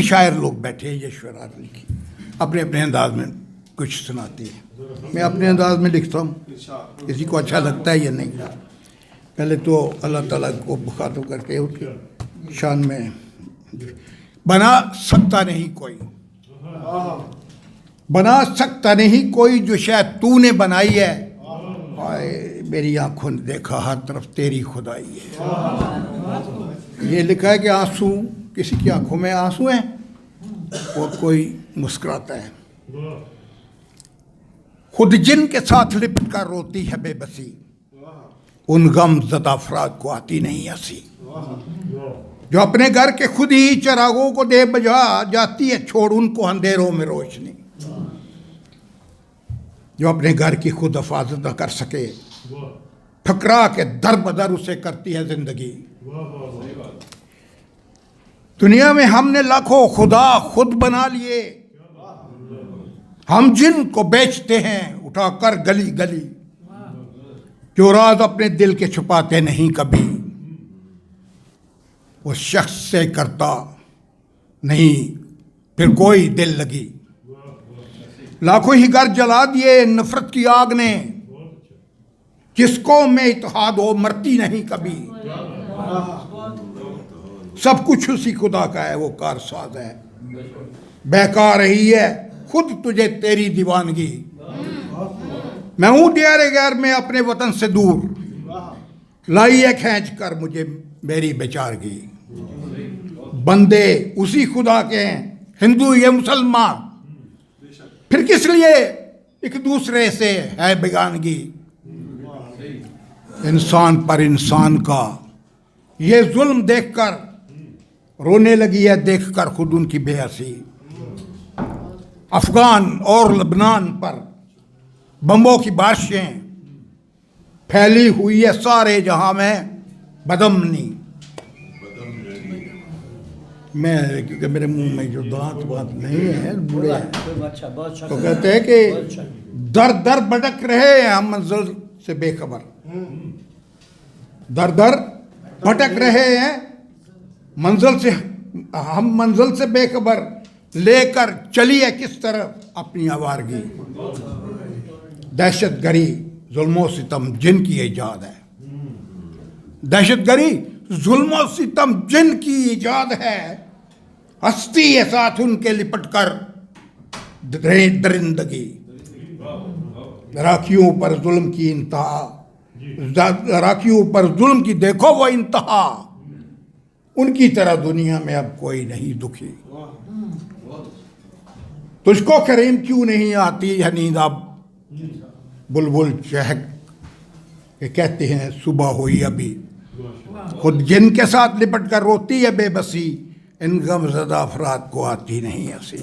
शायर लोग बैठे हैं, ये शेरात लिखी, अपने अपने अंदाज में कुछ सुनाते हैं। मैं अपने अंदाज में लिखता हूँ, किसी को अच्छा लगता है या नहीं। पहले तो अल्लाह ताला को मुखातिब करके उसकी शान में, बना सकता नहीं कोई, बना सकता नहीं कोई जो शायद तूने बनाई है, हाय मेरी आंखों ने देखा हर तरफ तेरी खुदाई है। ये लिखा है कि आंसू, किसी की आंखों में आंसू हैं और कोई मुस्कुराता है। खुद जिन के साथ लिपट कर रोती है बेबसी, उन गम ज़दा अफराद को आती नहीं हंसी। जो अपने घर के खुद ही चिरागों को दे बजा जाती है, छोड़ उनको अंधेरों में रोशनी। जो अपने घर की खुद हिफाजत न कर सके, ठकरा के दर बदर उसे करती है जिंदगी। दुनिया में हमने लाखों खुदा खुद बना लिए, हम जिनको बेचते हैं उठाकर गली गली। जो राज अपने दिल के छुपाते नहीं कभी, उस शख्स से करता नहीं फिर कोई दिल लगी। लाखों ही घर जला दिए नफरत की आग ने, जिसको में इत्तेहाद हो मरती नहीं कभी। सब कुछ उसी खुदा का है, वो कारसाज है। बहका रही है खुद तुझे तेरी दीवानगी। मैं हूं डियारे गैर में अपने वतन से दूर, लाई है खींच कर मुझे मेरी बेचारगी। बंदे उसी खुदा के हैं, हिंदू ये मुसलमान, फिर किस लिए एक दूसरे से है बेगानगी। इंसान पर इंसान का ये जुल्म देखकर रोने लगी है, देखकर खुद उनकी बेहसी। अफगान और लबनान पर बमों की बारिशें फैली हुई है, सारे जहां में बदमनी। मैं क्योंकि मेरे मुंह में जो दांत वांत नहीं है बुरे हैं, तो कहते हैं कि दर दर भटक रहे हैं हम मंजिल से बेखबर। दर दर भटक रहे हैं मंजिल से, हम मंजिल से बेखबर, लेकर चली है किस तरफ अपनी आवारगी। दहशतगरी जुल्मो सितम जिन की इजाद है, दहशतगरी जुल्मो सितम जिन की इजाद है। हस्ती है साथ उनके लिपट कर दरिंदगी। राखियों पर जुल्म की इंतहा, राखियों पर जुल्म की देखो वो इंतहा। उनकी तरह दुनिया में अब कोई नहीं दुखी। तुझको करीम क्यों नहीं आती है नींद अब, बुलबुल चहक के कहते हैं सुबह हुई अभी। खुद जिनके साथ लिपट कर रोती है बेबसी, इन गमज़दा अफराद को आती नहीं हंसी।